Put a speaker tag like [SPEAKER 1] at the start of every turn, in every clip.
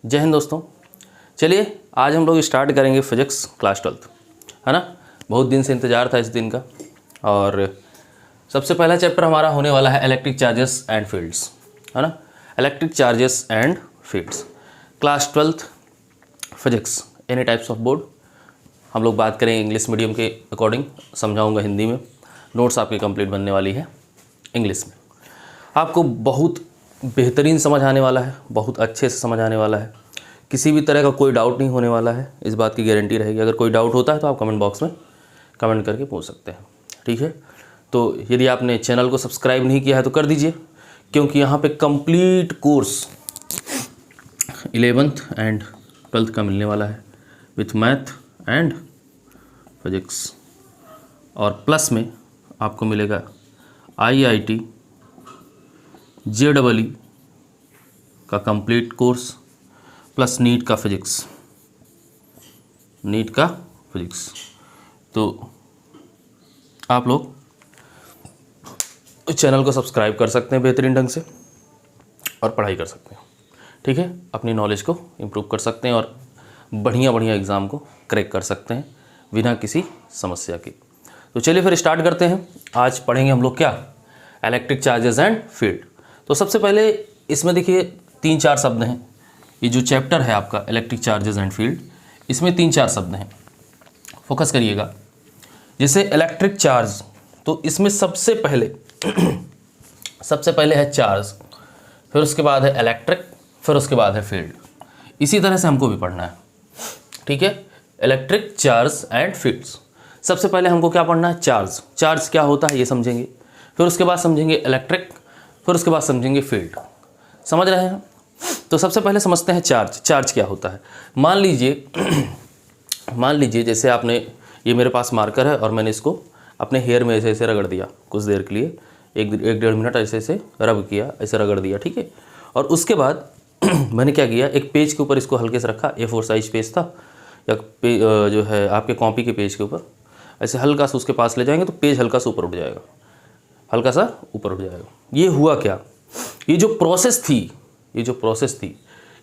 [SPEAKER 1] जय हिंद दोस्तों। चलिए आज हम लोग स्टार्ट करेंगे फिजिक्स क्लास 12th, है ना। बहुत दिन से इंतज़ार था इस दिन का। और सबसे पहला चैप्टर हमारा होने वाला है इलेक्ट्रिक चार्जेस एंड फील्ड्स, है ना। Electric charges and fields, class 12th physics, any types of board. हम लोग बात करेंगे इंग्लिश मीडियम के अकॉर्डिंग, समझाऊंगा हिंदी में। नोट्स आपकी कंप्लीट बनने वाली है इंग्लिश में। आपको बहुत बेहतरीन समझ आने वाला है, बहुत अच्छे से समझ आने वाला है। किसी भी तरह का कोई डाउट नहीं होने वाला है, इस बात की गारंटी रहेगी। अगर कोई डाउट होता है तो आप कमेंट बॉक्स में कमेंट करके पूछ सकते हैं, ठीक है। तो यदि आपने चैनल को सब्सक्राइब नहीं किया है तो कर दीजिए, क्योंकि यहाँ पे complete course 11th and 12th का मिलने वाला है विथ मैथ एंड फिजिक्स। और प्लस में आपको मिलेगा IIT JEE का कंप्लीट कोर्स प्लस नीट का फिजिक्स, तो आप लोग चैनल को सब्सक्राइब कर सकते हैं बेहतरीन ढंग से और पढ़ाई कर सकते हैं, ठीक है। अपनी नॉलेज को इम्प्रूव कर सकते हैं और बढ़िया एग्ज़ाम को क्रैक कर सकते हैं बिना किसी समस्या के। तो चलिए फिर स्टार्ट करते हैं। आज पढ़ेंगे हम लोग क्या, इलेक्ट्रिक चार्जेस एंड फील्ड। तो सबसे पहले इसमें देखिए 3-4 शब्द हैं। ये जो चैप्टर है आपका इलेक्ट्रिक चार्जेस एंड फील्ड, इसमें 3-4 शब्द हैं, फोकस करिएगा। जैसे इलेक्ट्रिक चार्ज, तो इसमें सबसे पहले है चार्ज, फिर उसके बाद है इलेक्ट्रिक, फिर उसके बाद है फील्ड। इसी तरह से हमको भी पढ़ना है, ठीक है। इलेक्ट्रिक चार्ज एंड फील्ड्स, सबसे पहले हमको क्या पढ़ना है, चार्ज। चार्ज क्या होता है ये समझेंगे, फिर उसके बाद समझेंगे इलेक्ट्रिक, फिर उसके बाद समझेंगे फील्ड। समझ रहे हैं। तो सबसे पहले समझते हैं चार्ज। चार्ज क्या होता है, मान लीजिए जैसे आपने, ये मेरे पास मार्कर है और मैंने इसको अपने हेयर में ऐसे रगड़ दिया कुछ देर के लिए, 1-1.5 मिनट ऐसे रब किया, ऐसे रगड़ दिया, ठीक है। और उसके बाद मैंने क्या किया, एक पेज के ऊपर इसको हल्के से रखा, A4 साइज पेज था, या जो है आपके कॉपी के पेज के ऊपर ऐसे हल्का सा उसके पास ले जाएंगे तो पेज हल्का सा ऊपर उठ जाएगा, ये हुआ क्या, ये जो प्रोसेस थी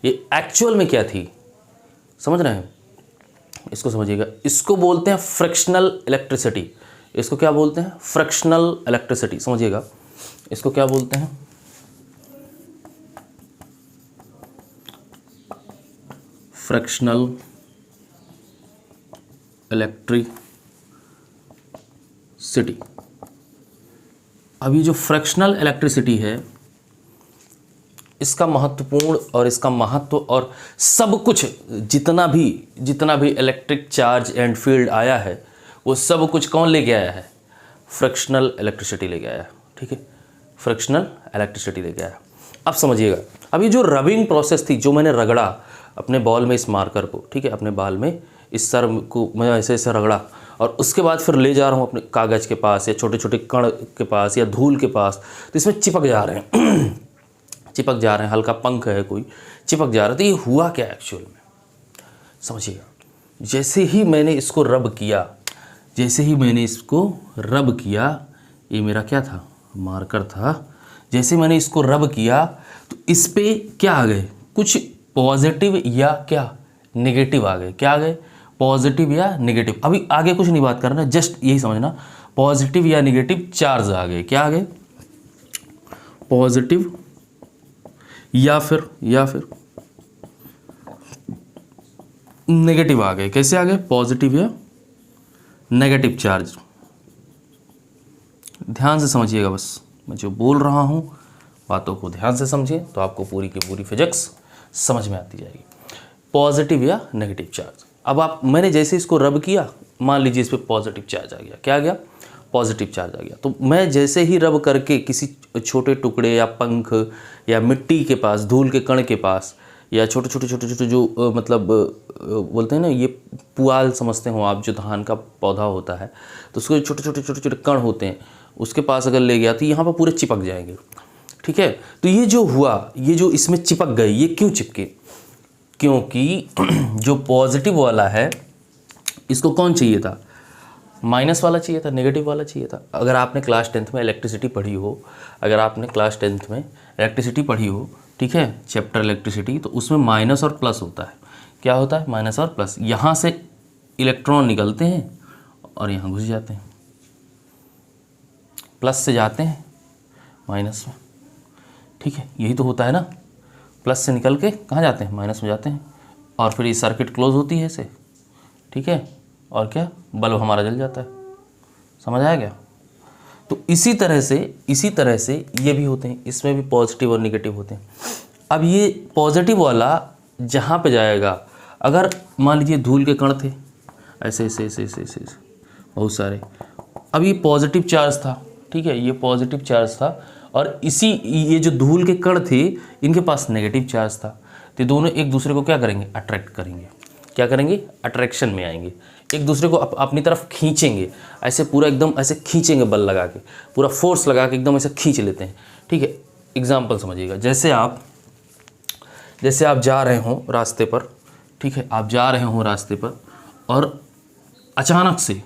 [SPEAKER 1] ये एक्चुअल में क्या थी, समझ रहे हैं। इसको समझिएगा, इसको बोलते हैं फ्रिक्शनल इलेक्ट्रिसिटी। इसको क्या बोलते हैं, फ्रिक्शनल इलेक्ट्रिसिटी। समझिएगा, इसको क्या बोलते हैं, फ्रिक्शनल इलेक्ट्रिसिटी। अब ये जो फ्रिक्शनल इलेक्ट्रिसिटी है, इसका महत्वपूर्ण और इसका महत्व और सब कुछ जितना भी इलेक्ट्रिक चार्ज एंड फील्ड आया है, वो सब कुछ कौन लेके आया है, फ्रिक्शनल इलेक्ट्रिसिटी लेके आया है, ठीक है। फ्रिक्शनल इलेक्ट्रिसिटी लेके आया। अब समझिएगा, अब ये जो रबिंग प्रोसेस थी, जो मैंने रगड़ा अपने बॉल में इस मार्कर को, ठीक है, अपने बाल में इस सर को मैं ऐसे रगड़ा, और उसके बाद फिर ले जा रहा हूँ अपने कागज़ के पास या छोटे छोटे कण के पास या धूल के पास, तो इसमें चिपक जा रहे हैं हल्का पंख है कोई, चिपक जा रहा है। तो ये हुआ क्या एक्चुअल में, समझिएगा। जैसे ही मैंने इसको रब किया, ये मेरा क्या था, मार्कर था। जैसे मैंने इसको रब किया तो इस पे क्या आ गए, कुछ पॉजिटिव या क्या नेगेटिव आ गए। क्या आ गए, पॉजिटिव या नेगेटिव। अभी आगे कुछ नहीं बात करना, जस्ट यही समझना, पॉजिटिव या नेगेटिव चार्ज आ गए। क्या आ गए, पॉजिटिव या फिर नेगेटिव आ गए। कैसे आ गए, पॉजिटिव या नेगेटिव चार्ज। ध्यान से समझिएगा, बस मैं जो बोल रहा हूं बातों को ध्यान से समझिए, तो आपको पूरी की पूरी फिजिक्स समझ में आती जाएगी। पॉजिटिव या नेगेटिव चार्ज। अब मैंने जैसे इसको रब किया, मान लीजिए इस पर पॉजिटिव चार्ज आ गया। क्या आ गया, पॉजिटिव चार्ज आ गया। तो मैं जैसे ही रब करके किसी छोटे टुकड़े या पंख या मिट्टी के पास, धूल के कण के पास, या छोटे जो मतलब बोलते हैं ना, ये पुआल समझते हो आप, जो धान का पौधा होता है तो उसके छोटे कण होते हैं, उसके पास अगर ले गया तो यहाँ पर पूरे चिपक जाएंगे, ठीक है। तो ये जो हुआ, ये जो इसमें चिपक गए, ये क्यों चिपके, क्योंकि जो पॉजिटिव वाला है इसको कौन चाहिए था, माइनस वाला चाहिए था, नेगेटिव वाला चाहिए था। अगर आपने क्लास 10th में इलेक्ट्रिसिटी पढ़ी हो, ठीक है, चैप्टर इलेक्ट्रिसिटी, तो उसमें माइनस और प्लस होता है। क्या होता है? माइनस और प्लस। यहाँ से इलेक्ट्रॉन निकलते हैं और यहाँ घुस जाते हैं, प्लस से जाते हैं माइनस में, ठीक है, यही तो होता है ना। प्लस से निकल के कहाँ जाते हैं? माइनस में जाते हैं, और फिर ये सर्किट क्लोज होती है इसे, ठीक है, और क्या, बल्ब हमारा जल जाता है। समझ आया क्या? तो इसी तरह से ये भी होते हैं, इसमें भी पॉजिटिव और निगेटिव होते हैं। अब ये पॉजिटिव वाला जहाँ पे जाएगा, अगर मान लीजिए धूल के कण थे ऐसे ऐसे ऐसे ऐसे ऐसे बहुत सारे, अब ये पॉजिटिव चार्ज था, ठीक है, ये पॉजिटिव चार्ज था, और ये जो धूल के कण थे इनके पास नेगेटिव चार्ज था, तो ये दोनों एक दूसरे को क्या करेंगे? अट्रैक्ट करेंगे। क्या करेंगे? अट्रैक्शन में आएंगे, एक दूसरे को अपनी तरफ खींचेंगे, ऐसे पूरा एकदम ऐसे खींचेंगे, बल लगा के, पूरा फोर्स लगा के एकदम ऐसे खींच लेते हैं, ठीक है। एग्जाम्पल समझिएगा, जैसे आप जा रहे हो रास्ते पर, ठीक है, आप जा रहे हो रास्ते पर, और अचानक से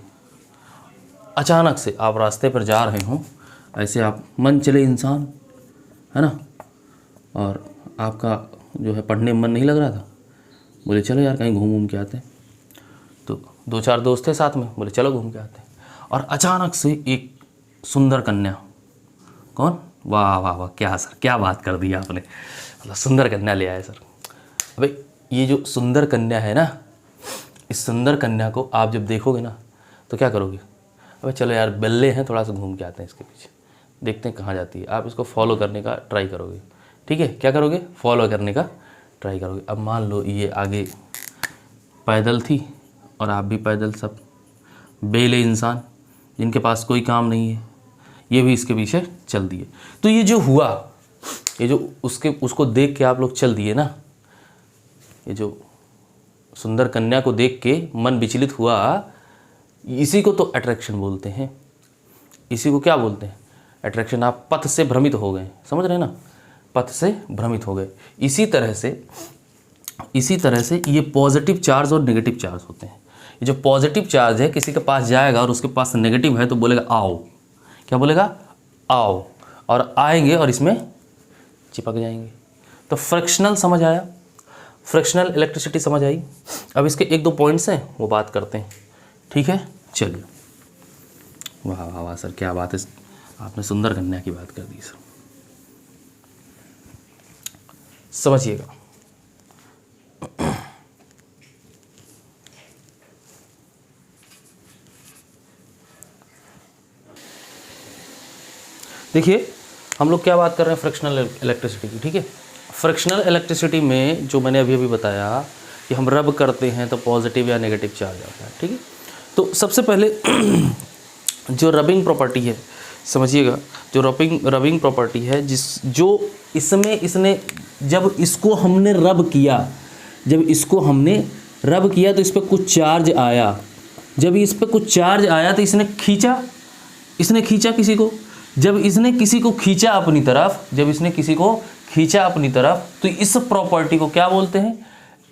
[SPEAKER 1] आप रास्ते पर जा रहे हो, ऐसे आप मन चले इंसान, है ना, और आपका जो है पढ़ने में मन नहीं लग रहा था, बोले चलो यार कहीं घूम के आते हैं। तो 2-4 दोस्त थे साथ में, बोले चलो घूम के आते हैं, और अचानक से एक सुंदर कन्या, कौन? वाह वाह वाह, क्या सर, क्या बात कर दी आपने, मतलब सुंदर कन्या ले आए सर। अबे ये जो सुंदर कन्या है ना, इस सुंदर कन्या को आप जब देखोगे ना तो क्या करोगे? अबे चलो यार बल्ले हैं, थोड़ा सा घूम के आते हैं इसके पीछे, देखते हैं कहाँ जाती है। आप इसको फॉलो करने का ट्राई करोगे, ठीक है, क्या करोगे? फॉलो करने का ट्राई करोगे। अब मान लो ये आगे पैदल थी और आप भी पैदल, सब बेले इंसान जिनके पास कोई काम नहीं है, ये भी इसके पीछे चल दिए। तो ये जो हुआ, ये जो उसको देख के आप लोग चल दिए ना, ये जो सुंदर कन्या को देख के मन विचलित हुआ, इसी को तो अट्रैक्शन बोलते हैं। इसी को क्या बोलते हैं? अट्रैक्शन। आप पथ से भ्रमित हो गए, समझ रहे हैं ना, पथ से भ्रमित हो गए। इसी तरह से ये पॉजिटिव चार्ज और नेगेटिव चार्ज होते हैं। ये जो पॉजिटिव चार्ज है, किसी के पास जाएगा और उसके पास नेगेटिव है तो बोलेगा आओ, क्या बोलेगा? आओ, और आएंगे और इसमें चिपक जाएंगे। तो फ्रिक्शनल समझ आया, फ्रिक्शनल इलेक्ट्रिसिटी समझ आई। अब इसके 1-2 पॉइंट्स हैं, वो बात करते हैं, ठीक है, चलिए। वाह वाह वाह सर, क्या बात है, आपने सुंदर कन्या की बात कर दी सर। समझिएगा, देखिए हम लोग क्या बात कर रहे हैं? फ्रिक्शनल इलेक्ट्रिसिटी की, ठीक है। फ्रिक्शनल इलेक्ट्रिसिटी में जो मैंने अभी बताया कि हम रब करते हैं तो पॉजिटिव या नेगेटिव चार्ज आता है, ठीक है। तो सबसे पहले जो रबिंग प्रॉपर्टी है, समझिएगा, जो रबिंग प्रॉपर्टी है, इसने जब इसको हमने रब किया तो इस पर कुछ चार्ज आया। जब इस पर कुछ चार्ज आया तो इसने खींचा किसी को। जब इसने किसी को खींचा अपनी तरफ, तो इस प्रॉपर्टी को क्या बोलते हैं?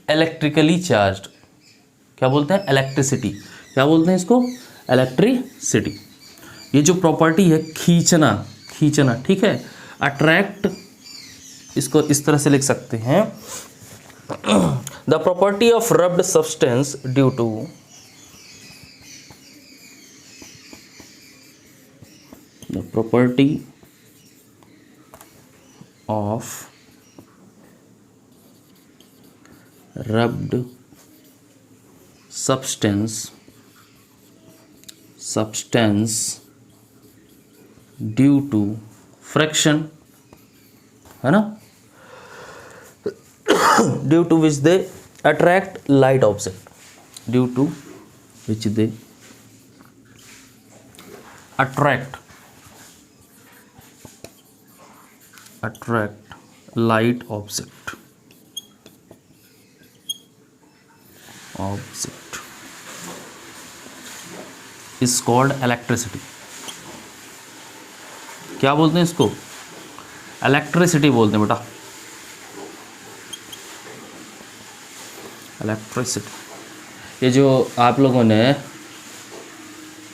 [SPEAKER 1] Electrically charged. क्या बोलते हैं? इलेक्ट्रिसिटी। क्या बोलते हैं इसको? इलेक्ट्रिसिटी। ये जो प्रॉपर्टी है खींचना, ठीक है, अट्रैक्ट, इसको इस तरह से लिख सकते हैं, the property of rubbed substance due to the property of rubbed substance due to friction, है ना, due to which they attract light object, due to which they attract light object is called electricity। क्या बोलते हैं इसको? Electricity बोलते हैं बेटा, electricity. ये जो आप लोगों ने,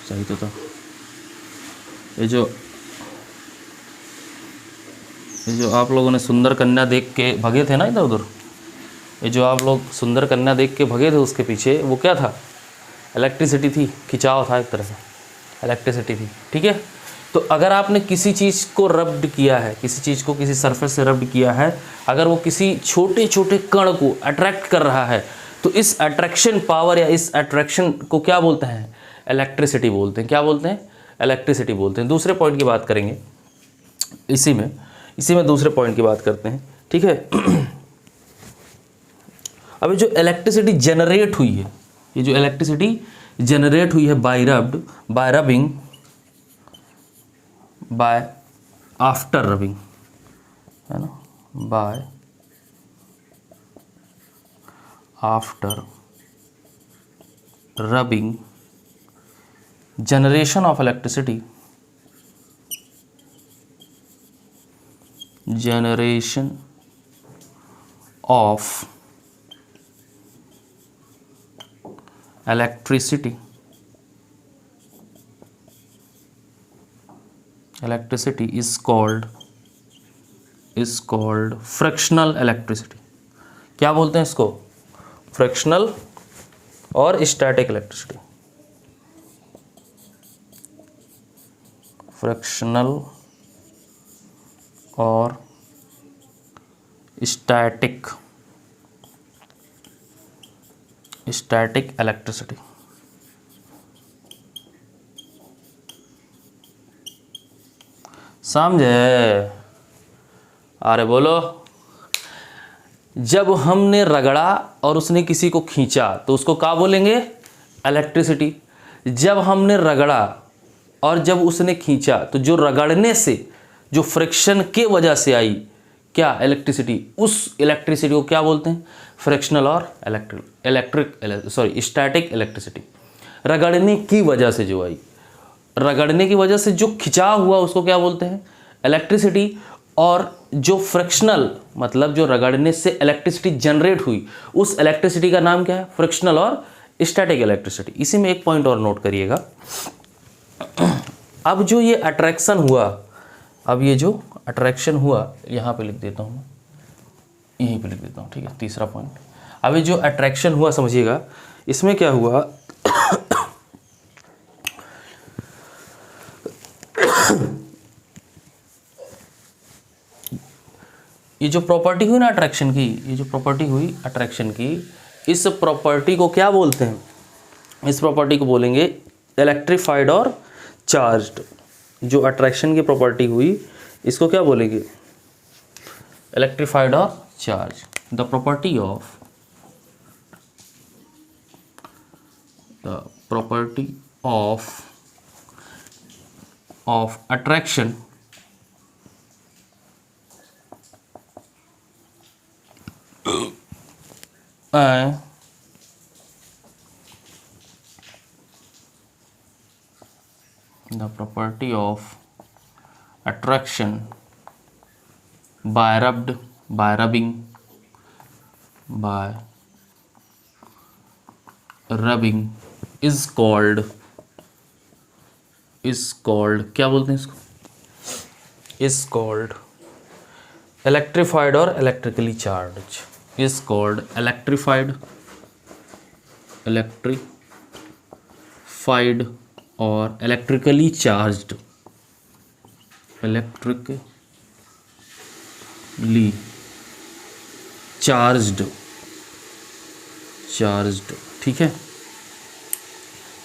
[SPEAKER 1] सही तो था, ये जो ये जो आप लोगों ने सुंदर कन्या देख के भगे थे ना इधर उधर, ये जो आप लोग सुंदर कन्या देख के भगे थे उसके पीछे वो क्या था? इलेक्ट्रिसिटी थी, खिंचाव था एक तरह से, इलेक्ट्रिसिटी थी। ठीक है, तो अगर आपने किसी चीज़ को रब्ड किया है, किसी चीज़ को किसी सरफेस से रब्ड किया है, अगर वो किसी छोटे छोटे कण को अट्रैक्ट कर रहा है, तो इस अट्रैक्शन पावर या इस अट्रैक्शन को क्या बोलते हैं? इलेक्ट्रिसिटी बोलते हैं। क्या बोलते हैं? इलेक्ट्रिसिटी बोलते हैं। दूसरे पॉइंट की बात करेंगे, इसी में दूसरे पॉइंट की बात करते हैं। ठीक है, अभी जो इलेक्ट्रिसिटी जनरेट हुई है, ये जो इलेक्ट्रिसिटी जनरेट हुई है by rubbing, by after rubbing, है ना, by after rubbing, generation of electricity, generation of electricity is called frictional electricity। क्या बोलते हैं इसको? फ्रिक्शनल और स्टैटिक इलेक्ट्रिसिटी। फ्रिक्शनल और स्टैटिक इलेक्ट्रिसिटी। समझे? अरे बोलो। जब हमने रगड़ा और उसने किसी को खींचा तो उसको क्या बोलेंगे? इलेक्ट्रिसिटी। जब हमने रगड़ा और जब उसने खींचा तो जो रगड़ने से, जो फ्रिक्शन के वजह से आई क्या? इलेक्ट्रिसिटी। उस इलेक्ट्रिसिटी को क्या बोलते हैं? फ्रिक्शनल और स्टैटिक इलेक्ट्रिसिटी। रगड़ने की वजह से जो आई, रगड़ने की वजह से जो खिंचाव हुआ उसको क्या बोलते हैं? इलेक्ट्रिसिटी। और जो फ्रिक्शनल मतलब जो रगड़ने से इलेक्ट्रिसिटी जनरेट हुई, उस इलेक्ट्रिसिटी का नाम क्या है? फ्रिक्शनल और स्टैटिक इलेक्ट्रिसिटी। इसी में एक पॉइंट और नोट करिएगा। अब जो ये अट्रैक्शन हुआ, अब ये जो अट्रैक्शन हुआ, यहाँ पे लिख देता हूँ, यहीं पे लिख देता हूँ। ठीक है, तीसरा पॉइंट। अब ये जो अट्रैक्शन हुआ समझिएगा, इसमें क्या हुआ? ये जो प्रॉपर्टी हुई ना अट्रैक्शन की, ये जो प्रॉपर्टी हुई अट्रैक्शन की, इस प्रॉपर्टी को क्या बोलते हैं? इस प्रॉपर्टी को बोलेंगे इलेक्ट्रिफाइड और चार्ज्ड। जो अट्रैक्शन की प्रॉपर्टी हुई इसको क्या बोलेंगे? इलेक्ट्रिफाइड और charge. The property of attraction and the property of attraction by rubbing is called क्या बोलते हैं इसको? is called electrified or electrically charged। is called electrified or electrically charged। ठीक है,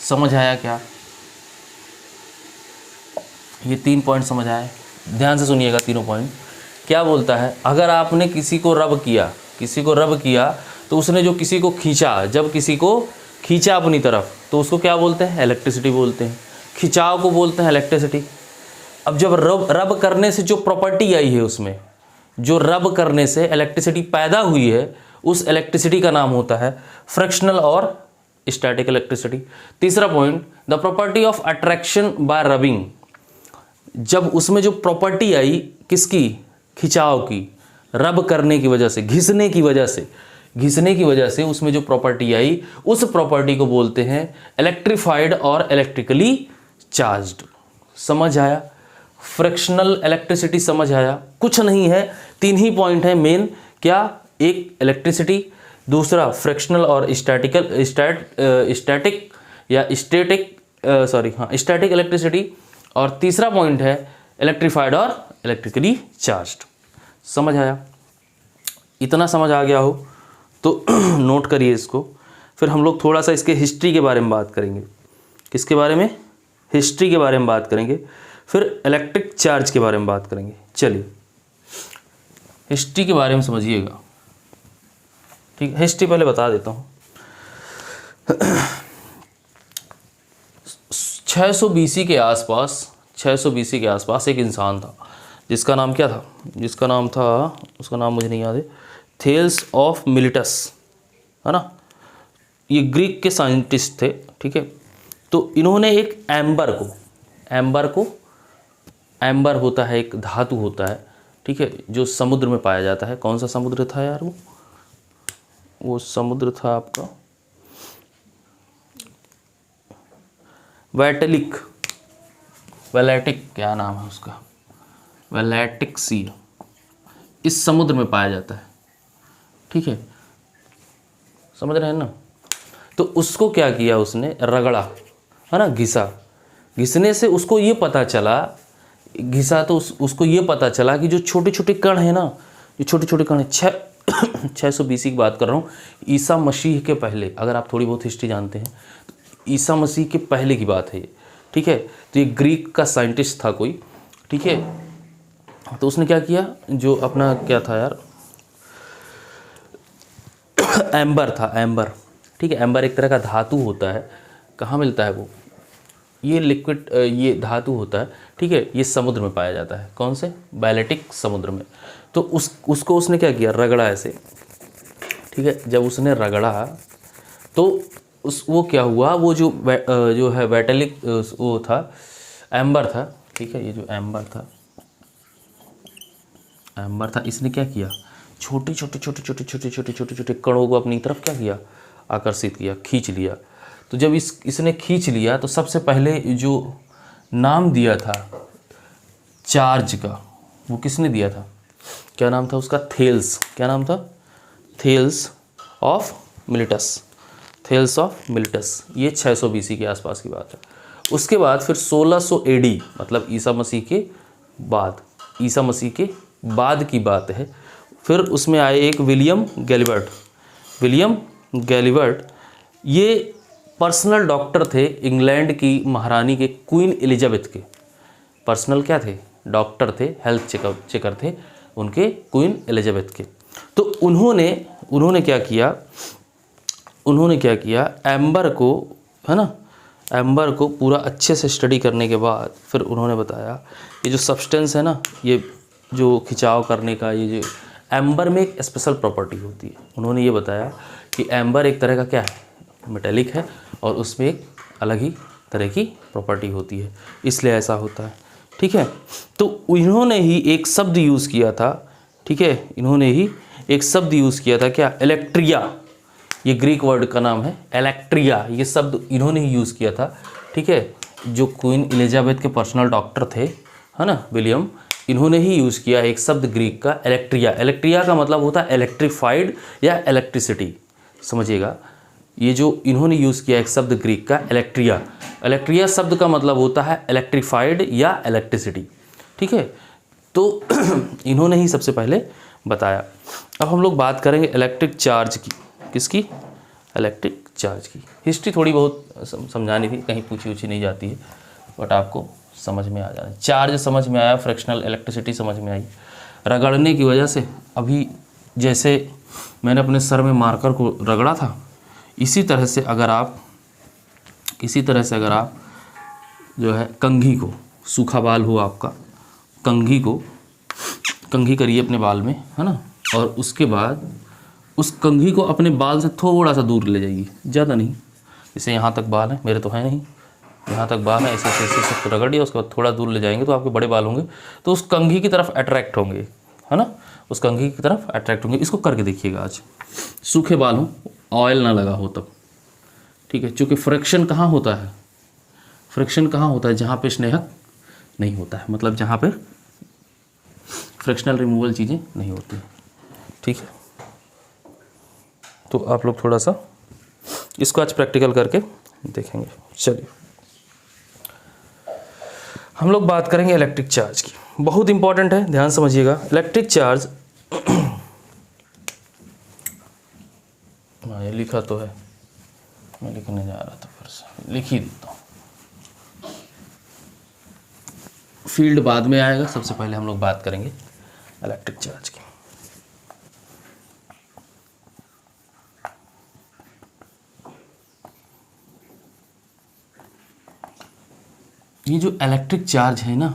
[SPEAKER 1] समझ आया क्या? ये 3 पॉइंट समझ आए? ध्यान से सुनिएगा तीनों पॉइंट। क्या बोलता है? अगर आपने किसी को रब किया तो उसने जो किसी को खींचा, जब किसी को खींचा अपनी तरफ तो उसको क्या बोलते हैं? इलेक्ट्रिसिटी बोलते हैं। खिंचाव को बोलते हैं इलेक्ट्रिसिटी। अब जब रब करने से जो प्रॉपर्टी आई है, उसमें जो रब करने से इलेक्ट्रिसिटी पैदा हुई है, उस इलेक्ट्रिसिटी का नाम होता है फ्रिक्शनल और स्टैटिक इलेक्ट्रिसिटी। तीसरा point, the property of attraction bye rubbing. जब उसमें जो प्रॉपर्टी आई किसकी? खिंचाव की, रब करने की वजह से, घिसने की वजह से उसमें जो प्रॉपर्टी आई, उस प्रॉपर्टी को बोलते हैं इलेक्ट्रिफाइड और इलेक्ट्रिकली चार्ज्ड। समझ आया? फ्रैक्शनल इलेक्ट्रिसिटी समझ आया? कुछ नहीं है, 3 ही पॉइंट है मेन। क्या? एक इलेक्ट्रिसिटी, दूसरा फ्रैक्शनल और स्टैटिक या स्टैटिक इलेक्ट्रिसिटी, और तीसरा पॉइंट है इलेक्ट्रीफाइड और इलेक्ट्रिकली चार्ज्ड। समझ आया? इतना समझ आ गया हो तो नोट करिए इसको। फिर हम लोग थोड़ा सा इसके हिस्ट्री के बारे में बात करेंगे। किसके बारे में? हिस्ट्री के बारे में बात करेंगे। फिर इलेक्ट्रिक चार्ज के बारे में बात करेंगे। चलिए हिस्ट्री के बारे में समझिएगा। ठीक है, हिस्ट्री पहले बता देता हूँ। 600 BC के आसपास एक इंसान था जिसका नाम क्या था? उसका नाम मुझे नहीं याद है। थेल्स ऑफ मिलिटस, है ना? ये ग्रीक के साइंटिस्ट थे। ठीक है, तो इन्होंने एक एम्बर होता है, एक धातु होता है, ठीक है, जो समुद्र में पाया जाता है। कौन सा समुद्र था यार? वो समुद्र था आपका वैलेटिक, क्या नाम है उसका? वैलेटिक सी, इस समुद्र में पाया जाता है। ठीक है, समझ रहे हैं ना? तो उसको क्या किया उसने? रगड़ा, है ना, घिसने से उसको ये पता चला, उसको ये पता चला कि जो छोटे छोटे कण है ना, ये छोटे छोटे कण है, 600 BC की बात कर रहा हूँ, ईसा मसीह के पहले। अगर आप थोड़ी बहुत हिस्ट्री जानते हैं तो ईसा मसीह के पहले की बात है ये। ठीक है, तो ये ग्रीक का साइंटिस्ट था कोई। ठीक है, तो उसने क्या किया, जो अपना क्या था यार, एम्बर था, एम्बर। ठीक है, एम्बर एक तरह का धातु होता है। कहाँ मिलता है वो? ये लिक्विड, ये धातु होता है। ठीक है, ये समुद्र में पाया जाता है। कौन से? बैलेटिक समुद्र में। तो उसको उसने क्या किया? रगड़ा ऐसे। ठीक है, जब उसने रगड़ा तो वो क्या हुआ, वो जो है वैटेलिक, वो था, एम्बर था। ठीक है, ये जो एम्बर था, इसने क्या किया? छोटे छोटे कणों को अपनी तरफ क्या किया? आकर्षित किया, खींच लिया। तो जब इसने खींच लिया तो सबसे पहले जो नाम दिया था चार्ज का, वो किसने दिया था? क्या नाम था उसका? थेल्स। क्या नाम था? Thales of मिलिटस। ये 600 BC के आसपास की बात है। उसके बाद फिर 1600 AD, मतलब ईसा मसीह के बाद की बात है। फिर उसमें आए एक विलियम गैलिवर्ट। ये पर्सनल डॉक्टर थे इंग्लैंड की महारानी के, क्वीन एलिजाबेथ के। पर्सनल क्या थे? डॉक्टर थे, हेल्थ चेकर थे उनके, क्वीन एलिजाबेथ के। तो उन्होंने क्या किया, एम्बर को, है ना, एम्बर को पूरा अच्छे से स्टडी करने के बाद फिर उन्होंने बताया ये जो सब्सटेंस है ना, ये जो खिंचाव करने का, ये जो एम्बर में एक स्पेशल प्रॉपर्टी होती है। उन्होंने ये बताया कि एम्बर एक तरह का क्या है? मेटेलिक है, और उसमें एक अलग ही तरह की प्रॉपर्टी होती है, इसलिए ऐसा होता है। ठीक है, तो इन्होंने ही एक शब्द यूज़ किया था। ठीक है, क्या? इलेक्ट्रिया। ये ग्रीक वर्ड का नाम है इलेक्ट्रिया। ये शब्द इन्होंने ही यूज़ किया था। ठीक है, जो क्वीन एलिजाबेथ के पर्सनल डॉक्टर थे, है ना, विलियम, इन्होंने ही यूज़ किया एक शब्द ग्रीक का, इलेक्ट्रिया का मतलब होता है इलेक्ट्रीफाइड या इलेक्ट्रिसिटी। समझिएगा, ये जो इन्होंने यूज़ किया एक शब्द ग्रीक का इलेक्ट्रिया शब्द का मतलब होता है इलेक्ट्रीफाइड या इलेक्ट्रिसिटी। ठीक है, तो इन्होंने ही सबसे पहले बताया। अब हम लोग बात करेंगे इलेक्ट्रिक चार्ज की। किसकी? इलेक्ट्रिक चार्ज की। हिस्ट्री थोड़ी बहुत समझानी थी, कहीं पूछी नहीं जाती है, बट आपको समझ में आ जाना। चार्ज समझ में आया, फ्रैक्शनल इलेक्ट्रिसिटी समझ में आई। रगड़ने की वजह से, अभी जैसे मैंने अपने सर में मार्कर को रगड़ा था, इसी तरह से अगर आप जो है कंघी को, सूखा बाल हो आपका, कंघी करिए अपने बाल में, है ना, और उसके बाद उस कंघी को अपने बाल से थोड़ा सा दूर ले जाइए, ज़्यादा नहीं। जैसे यहाँ तक बाल है, मेरे तो है नहीं, यहाँ तक बाल है, ऐसे रगड़िए, उसके बाद थोड़ा दूर ले जाएंगे तो आपके बड़े बाल होंगे, तो उस कंघी की तरफ अट्रैक्ट होंगे, है ना, उस कंघी की तरफ अट्रैक्ट होंगे। इसको करके देखिएगा आज। सूखे बाल हो, ऑयल ना लगा हो तब। ठीक है, चूँकि फ्रिक्शन कहाँ होता है? जहाँ पे स्नेहक नहीं होता है, मतलब जहाँ पे फ्रिक्शनल रिमूवल चीज़ें नहीं होती हैं। ठीक है, तो आप लोग थोड़ा सा इसको आज प्रैक्टिकल करके देखेंगे। चलिए हम लोग बात करेंगे इलेक्ट्रिक चार्ज की, बहुत इंपॉर्टेंट है, ध्यान समझिएगा। इलेक्ट्रिक चार्ज हाँ ये लिखा तो है, मैं लिखने जा रहा था, फिर से लिख ही देता हूँ। फील्ड बाद में आएगा, सबसे पहले हम लोग बात करेंगे इलेक्ट्रिक चार्ज की। ये जो इलेक्ट्रिक चार्ज है ना,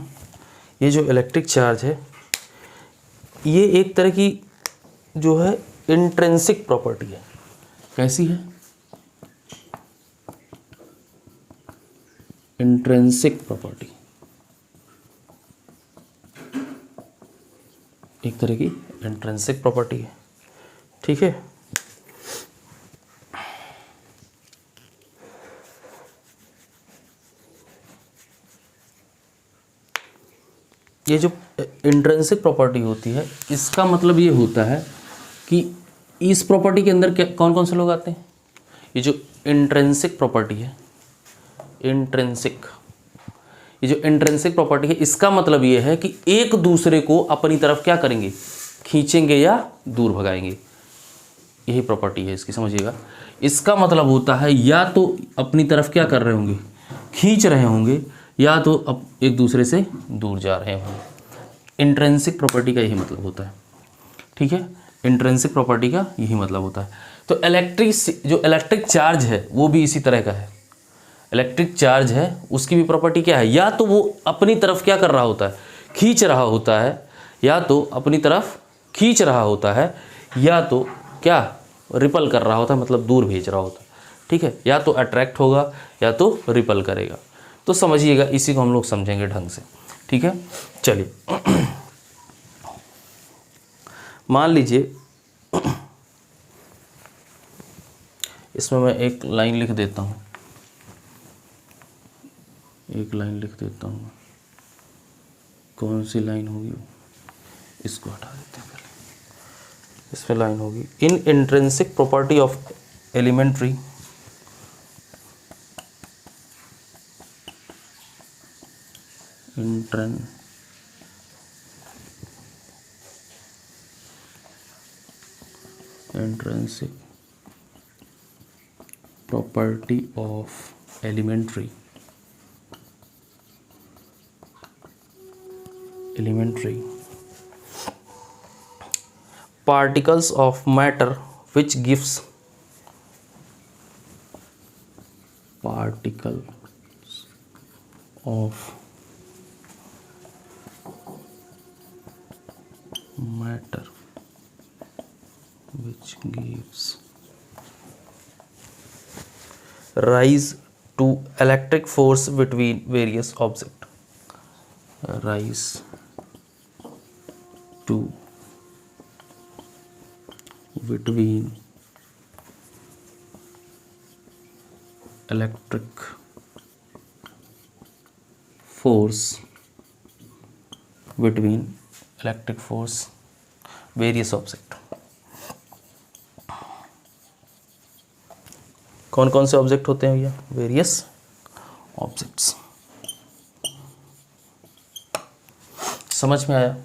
[SPEAKER 1] ये जो इलेक्ट्रिक चार्ज है, ये एक तरह की जो है इंट्रिंसिक प्रॉपर्टी है। कैसी है? इंट्रिंसिक प्रॉपर्टी, एक तरह की इंट्रिंसिक प्रॉपर्टी है। ठीक है, ये जो इंट्रिंसिक प्रॉपर्टी होती है, इसका मतलब ये होता है कि इस प्रॉपर्टी के अंदर क्या कौन कौन से लोग आते हैं? ये जो इंट्रिंसिक प्रॉपर्टी है, इंट्रिंसिक, ये जो इंट्रिंसिक प्रॉपर्टी है, इसका मतलब ये है कि एक दूसरे को अपनी तरफ क्या करेंगे? खींचेंगे या दूर भगाएंगे। यही प्रॉपर्टी है इसकी, समझिएगा। इसका मतलब होता है या तो अपनी तरफ क्या कर रहे होंगे? खींच रहे होंगे, या तो अब एक दूसरे से दूर जा रहे होंगे। इंट्रिंसिक प्रॉपर्टी का यही मतलब होता है। ठीक है, इंट्रिंसिक प्रॉपर्टी का यही मतलब होता है। तो जो इलेक्ट्रिक चार्ज है वो भी इसी तरह का है। इलेक्ट्रिक चार्ज है, उसकी भी प्रॉपर्टी क्या है? या तो वो अपनी तरफ क्या कर रहा होता है? खींच रहा होता है, या तो अपनी तरफ खींच रहा होता है, या तो क्या रिपल कर रहा होता है, मतलब दूर भेज रहा होता है। ठीक है, या तो अट्रैक्ट होगा या तो रिपल करेगा। तो समझिएगा, इसी को हम लोग समझेंगे ढंग से। ठीक है, चलिए मान लीजिए इसमें मैं एक लाइन लिख देता हूँ, एक लाइन लिख देता हूँ। कौन सी लाइन होगी? इसको हटा देते हैं पहले। इसमें लाइन होगी, in intrinsic property of elementary intrinsic property of elementary particles of matter which gives particles of matter which gives rise to electric force between various objects. Rise to between electric force various object। कौन कौन से object होते हैं भैया? Various objects. समझ में आया?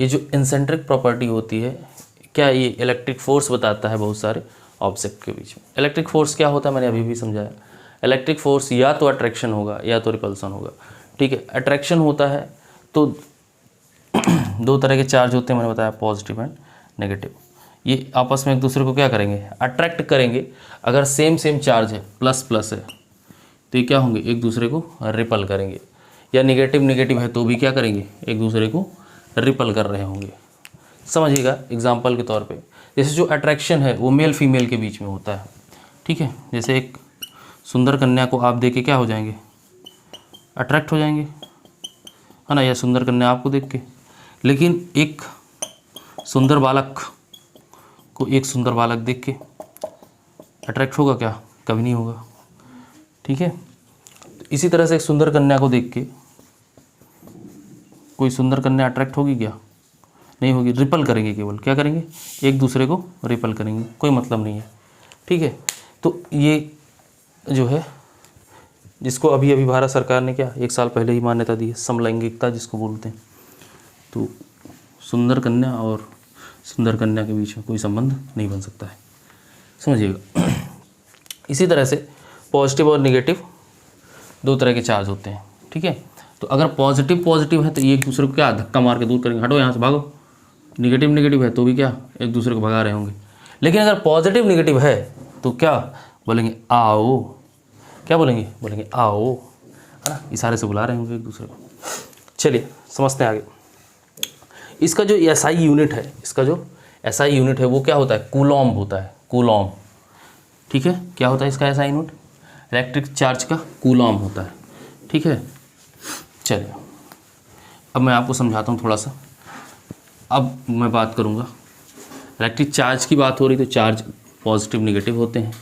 [SPEAKER 1] ये जो इंसेंट्रिक प्रॉपर्टी होती है, क्या ये इलेक्ट्रिक फोर्स बताता है बहुत सारे ऑब्जेक्ट के बीच में। इलेक्ट्रिक फोर्स क्या होता है, मैंने अभी भी समझाया। इलेक्ट्रिक फोर्स या तो अट्रैक्शन होगा या तो रिपल्सन होगा। ठीक है, अट्रैक्शन होता है तो दो तरह के चार्ज होते हैं, मैंने बताया, पॉजिटिव एंड नेगेटिव। ये आपस में एक दूसरे को क्या करेंगे? अट्रैक्ट करेंगे। अगर सेम चार्ज है, प्लस प्लस है, तो ये क्या होंगे? एक दूसरे को रिपल करेंगे। या नेगेटिव है तो भी क्या करेंगे? एक दूसरे को रिपल कर रहे होंगे। समझिएगा एग्जाम्पल के तौर पे, जैसे जो अट्रैक्शन है वो मेल फीमेल के बीच में होता है। ठीक है, जैसे एक सुंदर कन्या को आप देख के क्या हो जाएंगे? अट्रैक्ट हो जाएंगे, है ना? या सुंदर कन्या आपको देख के। लेकिन एक सुंदर बालक को एक सुंदर बालक देख के अट्रैक्ट होगा क्या? कभी नहीं होगा। ठीक है, तो इसी तरह से एक सुंदर कन्या को देख के कोई सुंदर कन्या अट्रैक्ट होगी क्या? नहीं होगी, रिपल करेंगे, केवल क्या करेंगे, एक दूसरे को रिपल करेंगे, कोई मतलब नहीं है। ठीक है, तो ये जो है जिसको अभी अभी भारत सरकार ने क्या 1 साल पहले ही मान्यता दी है, समलैंगिकता जिसको बोलते हैं। तो सुंदर कन्या और सुंदर कन्या के बीच में कोई संबंध नहीं बन सकता है, समझिएगा। इसी तरह से पॉजिटिव और नेगेटिव 2 तरह के चार्ज होते हैं। ठीक है, तो अगर पॉजिटिव पॉजिटिव है तो ये एक दूसरे को क्या धक्का मार के दूर करेंगे, हटो यहाँ से भागो। नेगेटिव नेगेटिव है तो भी क्या एक दूसरे को भगा रहे होंगे। लेकिन अगर पॉजिटिव नेगेटिव है तो क्या बोलेंगे, आओ। क्या बोलेंगे, बोलेंगे आओ, है ना, इशारे से बुला रहे होंगे एक दूसरे को। चलिए समझते हैं आगे। इसका जो एसआई यूनिट है, इसका जो एसआई यूनिट है वो क्या होता है, कूलॉम होता है, कूलॉम। ठीक है, क्या होता है इसका एसआई यूनिट, इलेक्ट्रिक चार्ज का कूलॉम होता है। ठीक है, चलिए अब मैं आपको समझाता हूँ थोड़ा सा। अब मैं बात करूँगा, इलेक्ट्रिक चार्ज की बात हो रही तो चार्ज पॉजिटिव नेगेटिव होते हैं।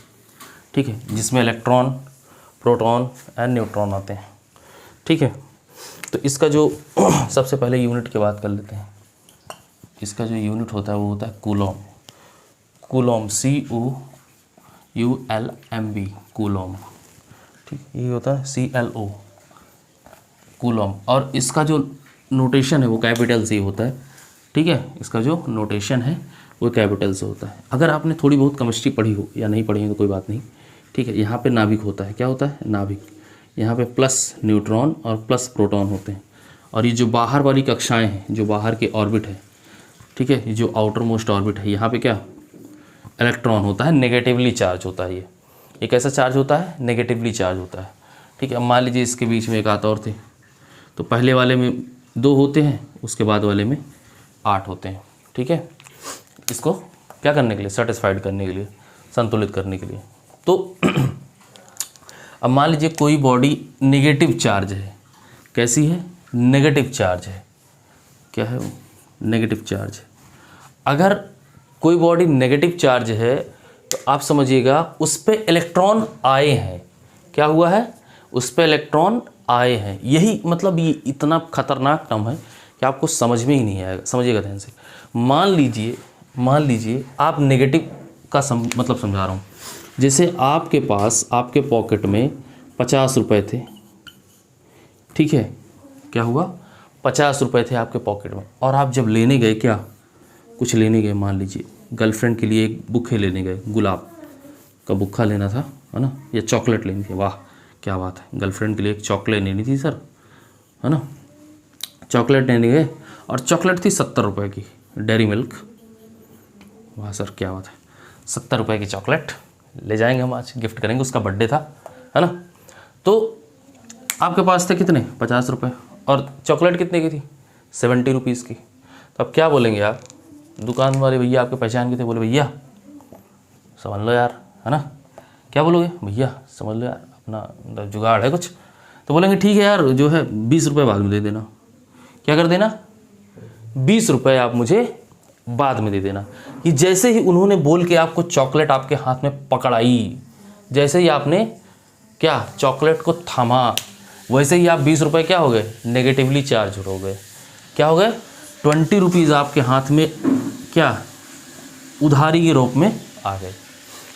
[SPEAKER 1] ठीक है, जिसमें इलेक्ट्रॉन, प्रोटॉन एंड न्यूट्रॉन आते हैं। ठीक है, तो इसका जो सबसे पहले यूनिट की बात कर लेते हैं। इसका जो यूनिट होता है वो होता है कूलॉम। Coulomb, COULMB, Coulomb. ठीक, ये होता है CLO, कूलॉम। और इसका जो नोटेशन है वो कैपिटल से होता है। ठीक है, इसका जो नोटेशन है वो कैपिटल से होता है। अगर आपने थोड़ी बहुत केमिस्ट्री पढ़ी हो या नहीं पढ़ी हो तो कोई बात नहीं। ठीक है, यहाँ पे नाभिक होता है, क्या होता है, नाभिक। यहाँ पे प्लस न्यूट्रॉन और प्लस प्रोटॉन होते हैं। और ये जो बाहर वाली कक्षाएं हैं, जो बाहर के ऑर्बिट है, ठीक है, ये जो आउटर मोस्ट ऑर्बिट है, यहाँ पे क्या इलेक्ट्रॉन होता है, नेगेटिवली चार्ज होता है। ये कैसा चार्ज होता है, नेगेटिवली चार्ज होता है। ठीक है, अब मान लीजिए इसके बीच में एक आता और थे, तो पहले वाले में 2 होते हैं, उसके बाद वाले में 8 होते हैं। ठीक है, इसको क्या करने के लिए, सेटिस्फाइड करने के लिए, संतुलित करने के लिए। तो अब मान लीजिए कोई बॉडी नेगेटिव चार्ज है, कैसी है, नेगेटिव चार्ज है। क्या है वो, नेगेटिव चार्ज है। अगर कोई बॉडी नेगेटिव चार्ज है तो आप समझिएगा उस पर इलेक्ट्रॉन आए हैं। क्या हुआ है, उस पर इलेक्ट्रॉन आए हैं। यही मतलब ये इतना खतरनाक टर्म है कि आपको समझ में ही नहीं आएगा। समझिएगा ध्यान से। मान लीजिए आप नेगेटिव का मतलब समझा रहा हूँ। जैसे आपके पास, आपके पॉकेट में 50 रुपये थे। ठीक है, क्या हुआ, 50 रुपये थे आपके पॉकेट में, और आप जब लेने गए, क्या कुछ लेने गए, मान लीजिए गर्लफ्रेंड के लिए एक बुके लेने गए, गुलाब का बुक्का लेना था, है ना, या चॉकलेट लेनी थी। वाह क्या बात है, गर्लफ्रेंड के लिए एक चॉकलेट लेनी थी सर, है ना। चॉकलेट लेने गए और चॉकलेट थी 70 रुपये की, डेयरी मिल्क। वाह सर क्या बात है, 70 रुपये की चॉकलेट ले जाएंगे हम, आज गिफ्ट करेंगे, उसका बर्थडे था, है ना। तो आपके पास थे कितने, 50 रुपये, और चॉकलेट कितने की थी, 70 रुपीज़ की। तो अब क्या बोलेंगे आप, दुकान वाले भैया आपके पहचान के थे, बोले भैया समझ लो यार, है ना। क्या बोलोगे, भैया समझ लो यार अपना जुगाड़ है कुछ। तो बोलेंगे ठीक है यार, जो है 20 रुपये बाद में दे देना। क्या कर देना, 20 रुपये आप मुझे बाद में दे देना। कि जैसे ही उन्होंने बोल के आपको चॉकलेट आपके हाथ में पकड़ाई, जैसे ही आपने क्या चॉकलेट को थामा, वैसे ही आप 20 रुपये क्या हो गए, नेगेटिवली चार्ज हो गए। क्या हो गए, 20 रुपीज़ आपके हाथ में क्या उधारी के रूप में आ गए।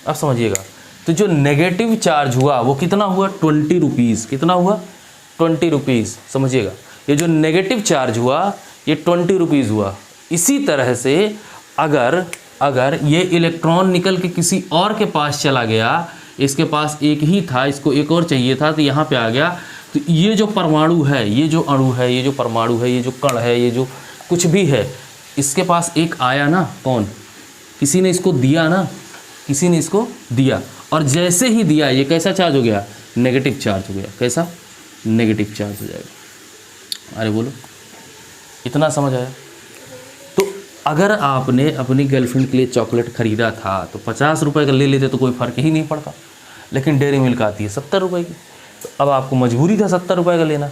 [SPEAKER 1] अब समझिएगा, तो जो नेगेटिव चार्ज हुआ वो कितना हुआ, 20 रुपीज़। कितना हुआ, 20 रुपीज़। समझिएगा, ये जो नेगेटिव चार्ज हुआ ये 20 रुपीज़ हुआ। इसी तरह से अगर ये इलेक्ट्रॉन निकल के किसी और के पास चला गया, इसके पास एक ही था, इसको एक और चाहिए था, तो यहाँ पे आ गया, तो ये जो परमाणु है, ये जो अणु है, ये जो परमाणु है, ये जो कण है, ये जो कुछ भी है, इसके पास एक आया ना, कौन, किसी ने इसको दिया ना, किसी ने इसको दिया, और जैसे ही दिया ये कैसा चार्ज हो गया, नेगेटिव चार्ज हो गया। कैसा, नेगेटिव चार्ज हो जाएगा। अरे बोलो, इतना समझ आया। तो अगर आपने अपनी गर्लफ्रेंड के लिए चॉकलेट ख़रीदा था तो 50 रुपये का ले लेते तो कोई फ़र्क ही नहीं पड़ता, लेकिन डेयरी मिल्क आती है 70 रुपये की, तो अब आपको मजबूरी था 70 रुपये का लेना।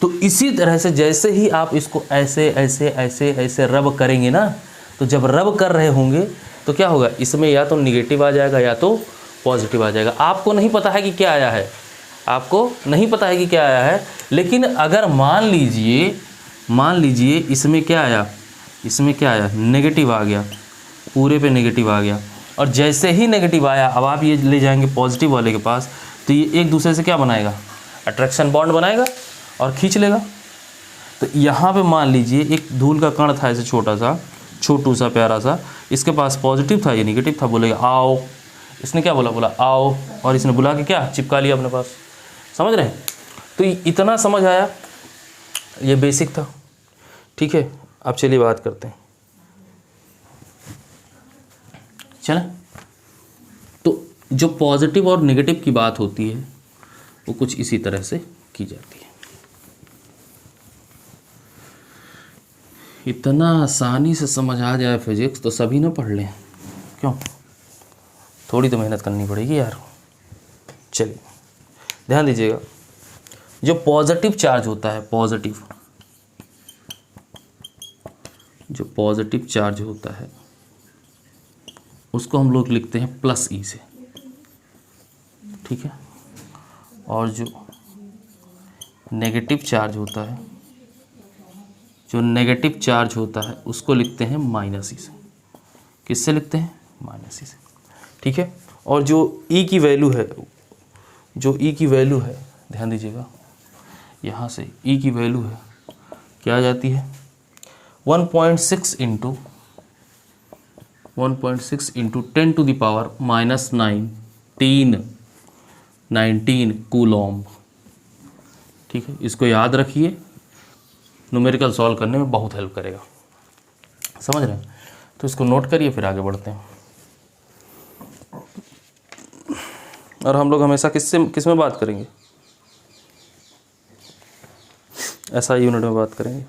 [SPEAKER 1] तो इसी तरह से जैसे ही आप इसको ऐसे ऐसे ऐसे ऐसे रब करेंगे ना, तो जब रब कर रहे होंगे तो क्या होगा, इसमें या तो निगेटिव आ जाएगा या तो पॉजिटिव आ जाएगा। आपको नहीं पता है कि क्या आया है, आपको नहीं पता है कि क्या आया है। लेकिन अगर मान लीजिए मान लीजिए इसमें क्या आया, इसमें क्या आया, नेगेटिव आ गया, पूरे पे नेगेटिव आ गया। और जैसे ही नेगेटिव आया, अब आप ये ले जाएंगे पॉजिटिव वाले के पास, तो ये एक दूसरे से क्या बनाएगा, अट्रैक्शन बॉन्ड बनाएगा और खींच लेगा। तो यहाँ पे मान लीजिए एक धूल का कण था ऐसे छोटा सा, छोटू सा प्यारा सा, इसके पास पॉजिटिव था, ये नेगेटिव था, बोलेगा आओ। इसने क्या बोला, बोला आओ, और इसने बुला के क्या चिपका लिया अपने पास। समझ रहे हैं? तो इतना समझ आया, ये बेसिक था। ठीक है, अब चलिए बात करते हैं। चलें, तो जो पॉजिटिव और नेगेटिव की बात होती है वो कुछ इसी तरह से की जाती है। इतना आसानी से समझ आ जाए फिजिक्स तो सभी ना पढ़ लें, क्यों? थोड़ी तो मेहनत करनी पड़ेगी यार। चलिए ध्यान दीजिएगा, जो पॉजिटिव चार्ज होता है, पॉजिटिव, जो पॉजिटिव चार्ज होता है उसको हम लोग लिखते हैं प्लस ई से, ठीक है। और जो नेगेटिव चार्ज होता है, जो नेगेटिव चार्ज होता है उसको लिखते हैं माइनस ई से। किससे लिखते हैं? माइनस ई से, ठीक है। और जो ई की वैल्यू है, जो ई की वैल्यू है, ध्यान दीजिएगा, यहाँ से ई की वैल्यू है क्या आ जाती है, 1.6 into 10 to the power minus 19 coulomb. ठीक है, इसको याद रखिए, न्यूमेरिकल सॉल्व करने में बहुत हेल्प करेगा। समझ रहे हैं? तो इसको नोट करिए, फिर आगे बढ़ते हैं। और हम लोग हमेशा किस में बात करेंगे? SI यूनिट में बात करेंगे।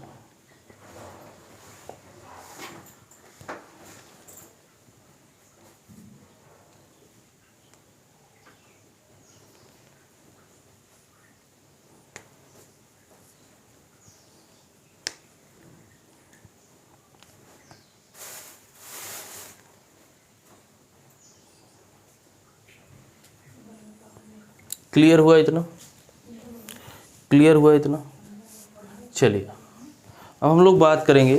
[SPEAKER 1] क्लियर हुआ इतना? क्लियर हुआ इतना? चलिए अब हम लोग बात करेंगे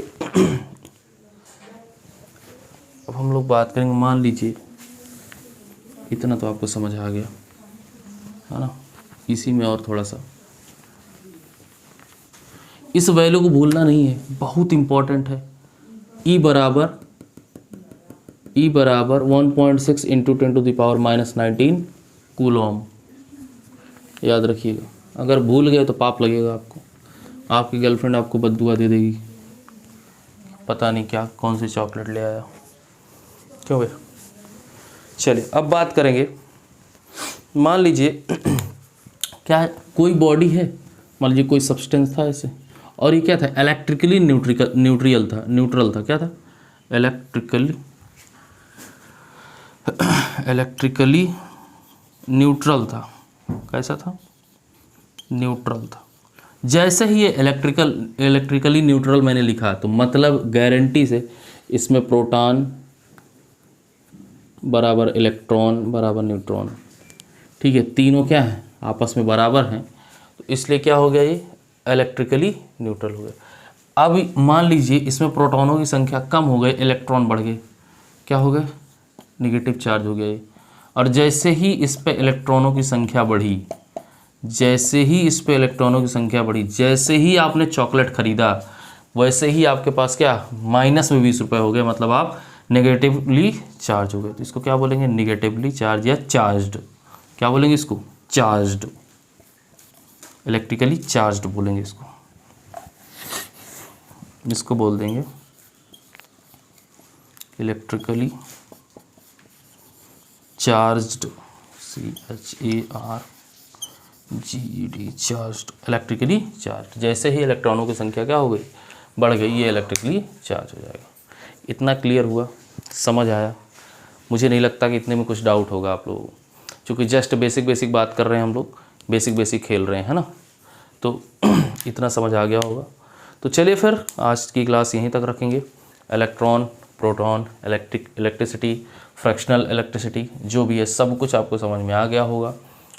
[SPEAKER 1] अब हम लोग बात करेंगे, मान लीजिए इतना तो आपको समझ आ गया है ना। इसी में और थोड़ा सा, इस वैल्यू को भूलना नहीं है, बहुत इंपॉर्टेंट है। E बराबर 1.6 into 10 to the power minus 19 coulomb. याद रखिएगा, अगर भूल गए तो पाप लगेगा आपको, आपकी गर्लफ्रेंड आपको बद्दुआ दे देगी, पता नहीं क्या कौन सी चॉकलेट ले आया। क्यों भैया? चलिए अब बात करेंगे, मान लीजिए क्या है, कोई बॉडी है, मान लीजिए कोई सब्सटेंस था ऐसे, और ये क्या था, इलेक्ट्रिकली न्यूट्रल था। क्या था? इलेक्ट्रिकली न्यूट्रल था। कैसा था? न्यूट्रल था। जैसे ही ये इलेक्ट्रिकली न्यूट्रल मैंने लिखा, तो मतलब गारंटी से इसमें प्रोटॉन बराबर इलेक्ट्रॉन बराबर न्यूट्रॉन, ठीक है, तीनों क्या है, आपस में बराबर हैं, तो इसलिए क्या हो गया, ये इलेक्ट्रिकली न्यूट्रल हो गया। अब मान लीजिए इसमें प्रोटॉनों की संख्या कम हो गई, इलेक्ट्रॉन बढ़ गए, क्या हो गया, निगेटिव चार्ज हो गया ये। और जैसे ही इस पे इलेक्ट्रॉनों की संख्या बढ़ी, जैसे ही इस पे इलेक्ट्रॉनों की संख्या बढ़ी, जैसे ही आपने चॉकलेट खरीदा, वैसे ही आपके पास क्या, माइनस में 20 रुपये हो गए, मतलब आप नेगेटिवली चार्ज हो गए। तो इसको क्या बोलेंगे, नेगेटिवली चार्ज या चार्ज्ड। क्या बोलेंगे इसको? चार्ज्ड, इलेक्ट्रिकली चार्ज्ड बोलेंगे इसको। इसको बोल देंगे electrically charged, CHARGED, charged, electrically charge. जैसे ही इलेक्ट्रॉनों की संख्या क्या हो गई, बढ़ गई, ये इलेक्ट्रिकली चार्ज हो जाएगा। इतना क्लियर हुआ, समझ आया? मुझे नहीं लगता कि इतने में कुछ डाउट होगा आप लोगों को, क्योंकि जस्ट बेसिक बात कर रहे हैं हम लोग, बेसिक खेल रहे हैं, है ना। तो इतना समझ आ गया होगा। तो चलिए फिर आज की क्लास यहीं तक रखेंगे। Electron, proton, electricity, fractional electricity, जो भी है सब कुछ आपको समझ में आ गया होगा।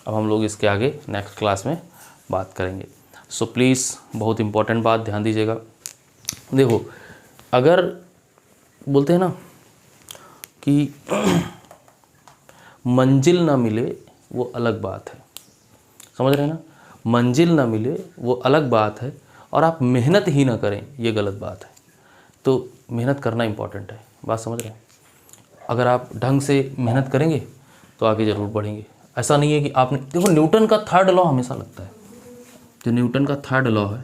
[SPEAKER 1] अब हम लोग इसके आगे नेक्स्ट क्लास में बात करेंगे। सो प्लीज़ बहुत इंपॉर्टेंट बात ध्यान दीजिएगा। देखो, अगर बोलते हैं ना कि मंजिल ना मिले वो अलग बात है, समझ रहे हैं ना, मंजिल ना मिले वो अलग बात है, और आप मेहनत ही ना करें ये गलत बात है। तो मेहनत करना इंपॉर्टेंट है, बात समझ रहे हैं। अगर आप ढंग से मेहनत करेंगे तो आगे ज़रूर बढ़ेंगे। ऐसा नहीं है कि आपने, देखो न्यूटन का थर्ड लॉ हमेशा लगता है, जो न्यूटन का थर्ड लॉ है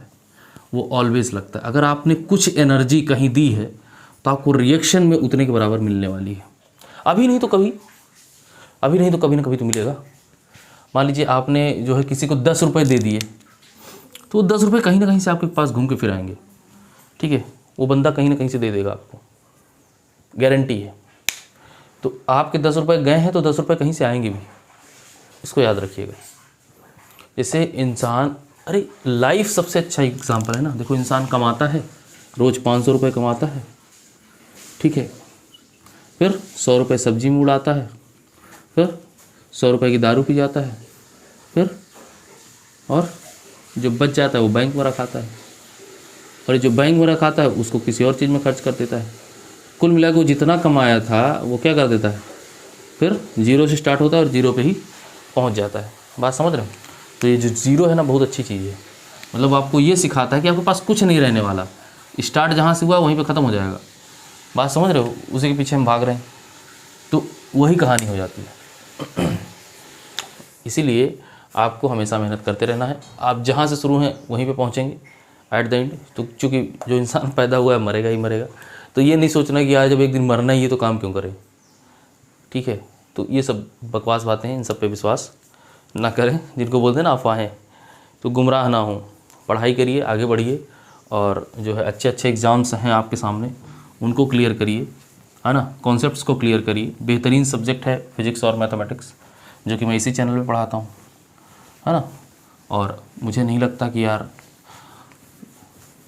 [SPEAKER 1] वो ऑलवेज लगता है। अगर आपने कुछ एनर्जी कहीं दी है तो आपको रिएक्शन में उतने के बराबर मिलने वाली है। अभी नहीं तो कभी, अभी नहीं तो कभी ना कभी तो मिलेगा। मान लीजिए आपने जो है किसी को 10 रुपये दे दिए, तो वो 10 रुपये कहीं ना कहीं से आपके पास घूम के फिर आएंगे, ठीक है, वो बंदा कहीं ना कहीं से दे देगा आपको, गारंटी है। तो आपके 10 रुपये गए हैं तो 10 रुपये कहीं से आएंगे भी, इसको याद रखिएगा। जैसे इंसान, अरे लाइफ सबसे अच्छा एग्जाम्पल है ना। देखो, इंसान कमाता है, रोज़ 500 रुपये कमाता है, ठीक है, फिर 100 रुपये सब्जी में उड़ाता है, फिर 100 रुपये की दारू पी जाता है, फिर और जो बच जाता है वो बैंक में रखाता है, और जो बैंक में रखाता है उसको किसी और चीज़ में खर्च कर देता है। कुल मिलाकर वो जितना कमाया था वो क्या कर देता है, फिर जीरो से स्टार्ट होता है और जीरो पे ही पहुंच जाता है। बात समझ रहे हो? तो ये जो जीरो है ना, बहुत अच्छी चीज़ है। मतलब आपको ये सिखाता है कि आपके पास कुछ नहीं रहने वाला, स्टार्ट जहाँ से हुआ वहीं पे ख़त्म हो जाएगा। बात समझ रहे हो? उसी के पीछे हम भाग रहे हैं, तो वही कहानी हो जाती है। इसीलिए आपको हमेशा मेहनत करते रहना है। आप जहाँ से शुरू हैं वहीं पे पहुँचेंगे एट द एंड। तो चूँकि जो इंसान पैदा हुआ है मरेगा ही मरेगा, तो ये नहीं सोचना कि आज जब एक दिन मरना ही है तो काम क्यों करें, ठीक है। तो ये सब बकवास बातें हैं, इन सब पे विश्वास ना करें। जिनको बोलते हैं ना अफवाहें, तो गुमराह ना हो, पढ़ाई करिए, आगे बढ़िए, और जो है अच्छे अच्छे एग्ज़ाम्स हैं आपके सामने, उनको क्लियर करिए, है ना, कॉन्सेप्ट्स को क्लियर करिए। बेहतरीन सब्जेक्ट है फिज़िक्स और मैथमेटिक्स, जो कि मैं इसी चैनल पे पढ़ाता हूँ, है ना। और मुझे नहीं लगता कि यार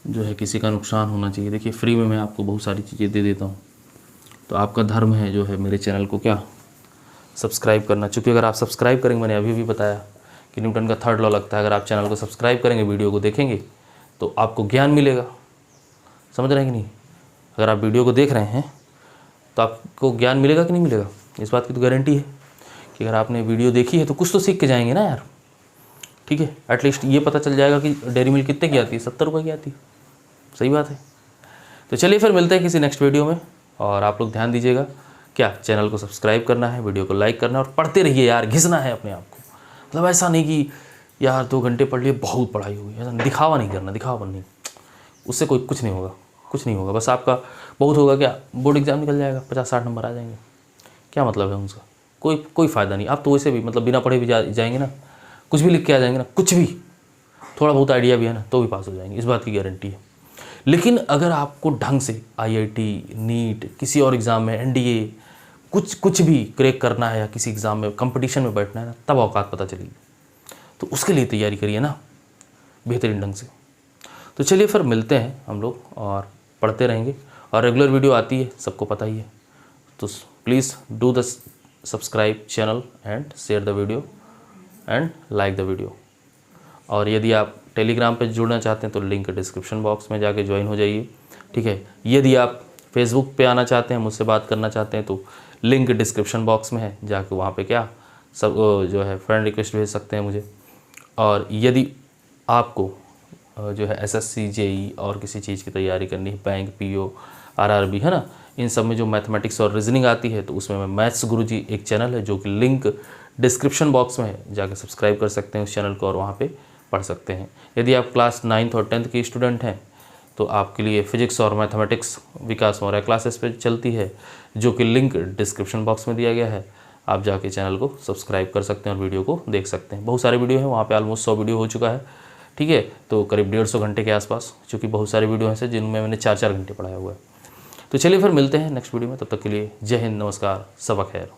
[SPEAKER 1] जो है किसी का नुकसान होना चाहिए। देखिए, फ्री में मैं आपको बहुत सारी चीज़ें दे देता हूँ, तो आपका धर्म है जो है मेरे चैनल को क्या, सब्सक्राइब करना। चूँकि अगर आप सब्सक्राइब करेंगे, मैंने अभी भी बताया कि न्यूटन का थर्ड लॉ लगता है, अगर आप चैनल को सब्सक्राइब करेंगे, वीडियो को देखेंगे, तो आपको ज्ञान मिलेगा। समझ रहे हैं कि नहीं? अगर आप वीडियो को देख रहे हैं तो आपको ज्ञान मिलेगा कि नहीं मिलेगा, इस बात की तो गारंटी है कि अगर आपने वीडियो देखी है तो कुछ तो सीख के जाएंगे ना यार, ठीक है। एटलीस्ट ये पता चल जाएगा कि डेयरी मिल्क कितने की आती है, 70 रुपये की आती है। सही बात है। तो चलिए फिर मिलते हैं किसी नेक्स्ट वीडियो में, और आप लोग ध्यान दीजिएगा, क्या चैनल को सब्सक्राइब करना है, वीडियो को लाइक करना है, और पढ़ते रहिए यार, घिसना है अपने आप को। मतलब ऐसा नहीं कि यार 2 घंटे पढ़ लिए बहुत पढ़ाई हुई, ऐसा दिखावा नहीं करना, दिखावा नहीं, उससे कोई कुछ नहीं होगा, कुछ नहीं होगा। बस आपका बहुत होगा क्या, बोर्ड एग्जाम निकल जाएगा, 50-60 नंबर आ जाएंगे, क्या मतलब है उसका, कोई फ़ायदा नहीं। आप तो वैसे भी मतलब बिना पढ़े भी जाएंगे ना, कुछ भी लिख के आ जाएंगे ना, कुछ भी थोड़ा बहुत आइडिया भी है ना, तो भी पास हो जाएंगे, इस बात की गारंटी है। लेकिन अगर आपको ढंग से IIT, नीट, किसी और एग्ज़ाम में, NDA, कुछ भी क्रैक करना है, या किसी एग्ज़ाम में कंपटीशन में बैठना है ना, तब औकात पता चलेगी। तो उसके लिए तैयारी करिए ना बेहतरीन ढंग से। तो चलिए फिर मिलते हैं हम लोग, और पढ़ते रहेंगे, और रेगुलर वीडियो आती है, सबको पता ही है। तो please do the subscribe channel and share the video and like the video. और यदि आप टेलीग्राम पे जुड़ना चाहते हैं तो लिंक डिस्क्रिप्शन बॉक्स में जाके ज्वाइन हो जाइए, ठीक है। यदि आप फेसबुक पे आना चाहते हैं, मुझसे बात करना चाहते हैं, तो लिंक डिस्क्रिप्शन बॉक्स में है, जाके वहाँ पे क्या सब जो है फ्रेंड रिक्वेस्ट भेज सकते हैं मुझे। और यदि आपको जो है SSC, JEE और किसी चीज़ की तैयारी करनी है, बैंक, PO, RRB, है ना, इन सब में जो मैथमेटिक्स और रीजनिंग आती है, तो उसमें मैं मैथ्स गुरुजी एक चैनल है जो कि लिंक डिस्क्रिप्शन बॉक्स में है, जाकर सब्सक्राइब कर सकते हैं उस चैनल को, और वहाँ पे पढ़ सकते हैं। यदि आप क्लास 9th और 10th के स्टूडेंट हैं तो आपके लिए फिजिक्स और मैथमेटिक्स विकास मौर्य क्लासेस पे चलती है, जो कि लिंक डिस्क्रिप्शन बॉक्स में दिया गया है। आप जाके चैनल को सब्सक्राइब कर सकते हैं और वीडियो को देख सकते हैं। बहुत सारे वीडियो हैं वहाँ पे, ऑलमोस्ट 100 वीडियो हो चुका है, ठीक है। तो करीब 150 घंटे के आसपास, चूँकि बहुत सारे वीडियो हैं जिनमें मैंने 4-4 घंटे पढ़ाया हुआ है। तो चलिए फिर मिलते हैं नेक्स्ट वीडियो में, तब तक के लिए जय हिंद, नमस्कार, सबक खैर।